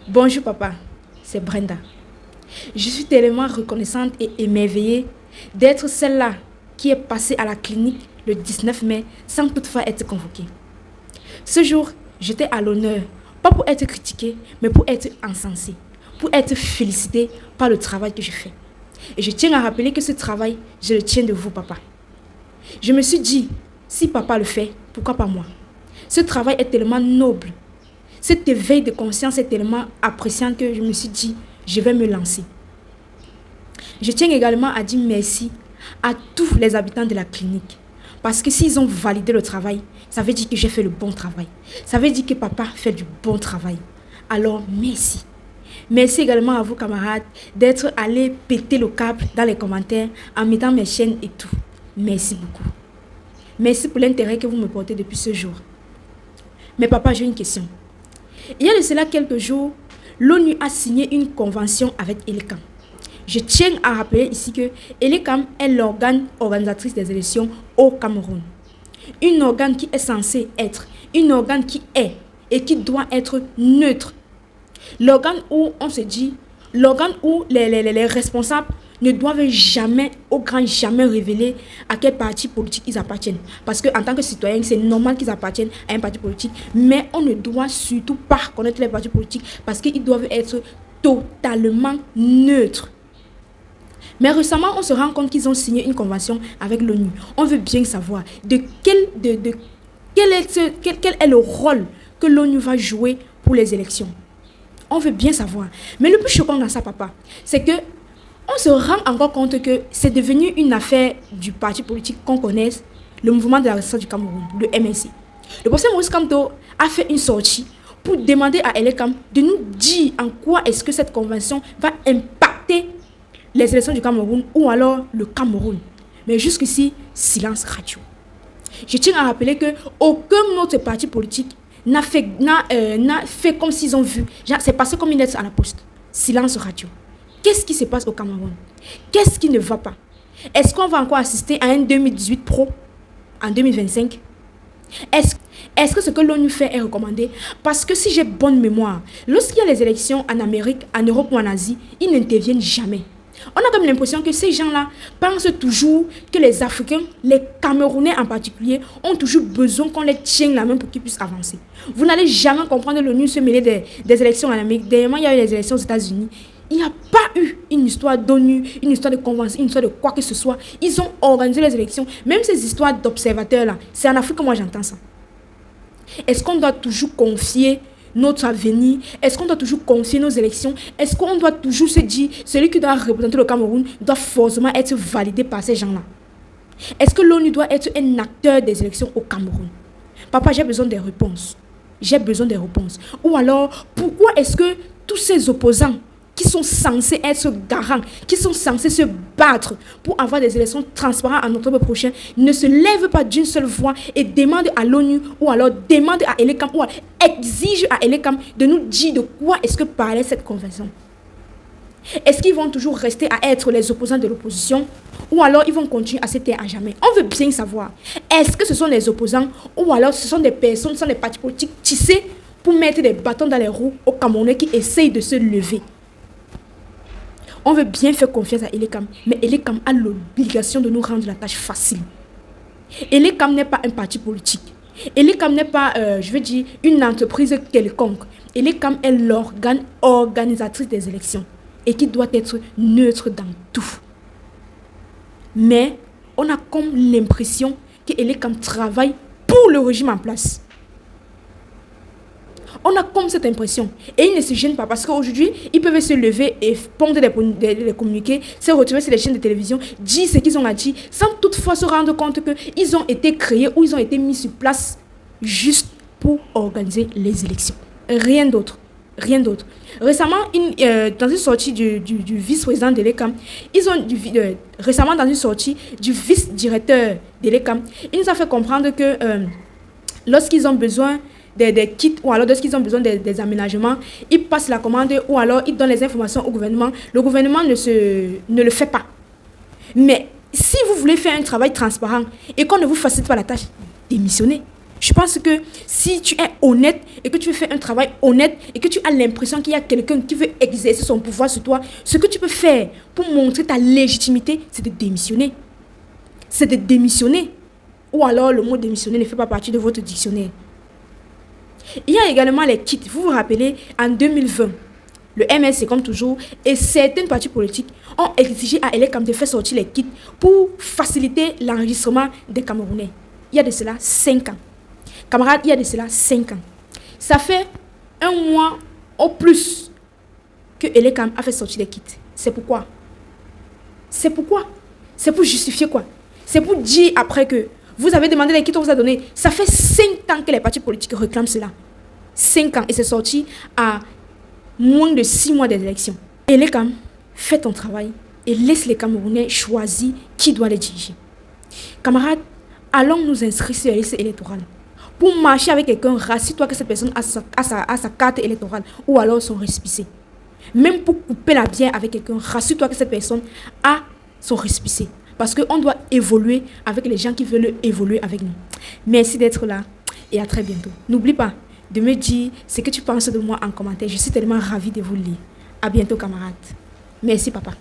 Bonjour papa, c'est Brenda. Je suis tellement reconnaissante et émerveillée d'être celle-là qui est passée à la clinique le 19 mai sans toutefois être convoquée. Ce jour, j'étais à l'honneur, pas pour être critiquée, mais pour être encensée, pour être félicitée par le travail que je fais. Et je tiens à rappeler que ce travail, je le tiens de vous, papa. Je me suis dit, si papa le fait, pourquoi pas moi? Ce travail est tellement noble. Cet éveil de conscience est tellement appréciant que je me suis dit, je vais me lancer. Je tiens également à dire merci à tous les habitants de la clinique. Parce que s'ils ont validé le travail, ça veut dire que j'ai fait le bon travail. Ça veut dire que papa fait du bon travail. Alors, merci. Merci également à vous, camarades, d'être allés péter le câble dans les commentaires en mettant mes chaînes et tout. Merci beaucoup. Merci pour l'intérêt que vous me portez depuis ce jour. Mais papa, j'ai une question. Il y a de cela quelques jours, l'ONU a signé une convention avec ELECAM. Je tiens à rappeler ici que ELECAM est l'organe organisatrice des élections au Cameroun. Un organe qui est censé être, un organe qui est et qui doit être neutre. L'organe où on se dit, l'organe où les responsables ne doivent jamais, au grand jamais révéler à quel parti politique ils appartiennent. Parce qu'en tant que citoyen, c'est normal qu'ils appartiennent à un parti politique, mais on ne doit surtout pas connaître les partis politiques parce qu'ils doivent être totalement neutres. Mais récemment, on se rend compte qu'ils ont signé une convention avec l'ONU. On veut bien savoir quel est le rôle que l'ONU va jouer pour les élections. On veut bien savoir. Mais le plus choquant dans ça, papa, c'est que on se rend encore compte que c'est devenu une affaire du parti politique qu'on connaît, le mouvement de la restauration du Cameroun, le MNC. Le professeur Maurice Kamto a fait une sortie pour demander à ELECAM de nous dire en quoi est-ce que cette convention va impacter les élections du Cameroun ou alors le Cameroun. Mais jusqu'ici, silence radio. Je tiens à rappeler qu'aucun autre parti politique n'a fait comme s'ils ont vu. C'est passé comme une lettre à la poste. Silence radio. Qu'est-ce qui se passe au Cameroun? Qu'est-ce qui ne va pas? Est-ce qu'on va encore assister à un 2018 pro en 2025? Est-ce que ce que l'ONU fait est recommandé? Parce que si j'ai bonne mémoire, lorsqu'il y a les élections en Amérique, en Europe ou en Asie, ils n'interviennent jamais. On a comme l'impression que ces gens-là pensent toujours que les Africains, les Camerounais en particulier, ont toujours besoin qu'on les tienne la main pour qu'ils puissent avancer. Vous n'allez jamais comprendre l'ONU se mêler des élections en Amérique. Dernièrement, il y a eu les élections aux États-Unis. Il n'y a pas eu une histoire d'ONU, une histoire de convention, une histoire de quoi que ce soit. Ils ont organisé les élections. Même ces histoires d'observateurs-là, c'est en Afrique que moi j'entends ça. Est-ce qu'on doit toujours confier notre avenir? Est-ce qu'on doit toujours confier nos élections? Est-ce qu'on doit toujours se dire, celui qui doit représenter le Cameroun doit forcément être validé par ces gens-là? Est-ce que l'ONU doit être un acteur des élections au Cameroun? Papa, j'ai besoin des réponses. J'ai besoin des réponses. Ou alors, pourquoi est-ce que tous ces opposants qui sont censés être garants, qui sont censés se battre pour avoir des élections transparentes en octobre prochain, ne se lèvent pas d'une seule voix et demandent à l'ONU ou alors demandent à ELECAM ou alors exigent à ELECAM de nous dire de quoi est-ce que parlait cette convention? Est-ce qu'ils vont toujours rester à être les opposants de l'opposition ou alors ils vont continuer à se taire à jamais? On veut bien savoir. Est-ce que ce sont les opposants ou alors ce sont des personnes, ce sont des partis politiques tissés pour mettre des bâtons dans les roues aux Camerounais qui essayent de se lever? On veut bien faire confiance à ELECAM, mais ELECAM a l'obligation de nous rendre la tâche facile. ELECAM n'est pas un parti politique. ELECAM n'est pas, une entreprise quelconque. ELECAM est l'organe organisatrice des élections et qui doit être neutre dans tout. Mais on a comme l'impression que ELECAM travaille pour le régime en place. On a comme cette impression. Et ils ne se gênent pas parce qu'aujourd'hui, ils peuvent se lever et pondre des communiqués, se retrouver sur les chaînes de télévision, dire ce qu'ils ont à dire, sans toutefois se rendre compte qu'ils ont été créés ou ils ont été mis sur place juste pour organiser les élections. Rien d'autre. Rien d'autre. Récemment, dans une sortie du vice-président de l'ECAM, récemment dans une sortie du vice-directeur de l'ECAM, il nous a fait comprendre que lorsqu'ils ont besoin des kits ou alors lorsqu'ils ont besoin des aménagements, ils passent la commande ou alors ils donnent les informations au gouvernement. Le gouvernement ne le fait pas. Mais si vous voulez faire un travail transparent et qu'on ne vous facilite pas la tâche, démissionnez. Je pense que si tu es honnête et que tu fais un travail honnête et que tu as l'impression qu'il y a quelqu'un qui veut exercer son pouvoir sur toi, ce que tu peux faire pour montrer ta légitimité, c'est de démissionner. C'est de démissionner. Ou alors le mot démissionner ne fait pas partie de votre dictionnaire. Il y a également les kits. Vous vous rappelez, en 2020, le MSC, comme toujours, et certains partis politiques ont exigé à Elecam de faire sortir les kits pour faciliter l'enregistrement des Camerounais. Il y a de cela 5 ans. Camarades, il y a de cela 5 ans. Ça fait un mois au plus que Elecam a fait sortir les kits. C'est pourquoi? C'est pourquoi? C'est pour justifier quoi? C'est pour dire après que vous avez demandé les kits, on vous a donné. Ça fait 5 ans que les partis politiques réclament cela. 5 ans. Et c'est sorti à moins de 6 mois des élections. Elecam, fais ton travail et laisse les Camerounais choisir qui doit les diriger. Camarades, allons nous inscrire sur la liste électorale. Pour marcher avec quelqu'un, rassure-toi que cette personne a sa carte électorale ou alors son récépissé. Même pour couper la bière avec quelqu'un, rassure-toi que cette personne a son récépissé. Parce qu'on doit évoluer avec les gens qui veulent évoluer avec nous. Merci d'être là et à très bientôt. N'oublie pas de me dire ce que tu penses de moi en commentaire. Je suis tellement ravie de vous lire. À bientôt, camarades. Merci, papa.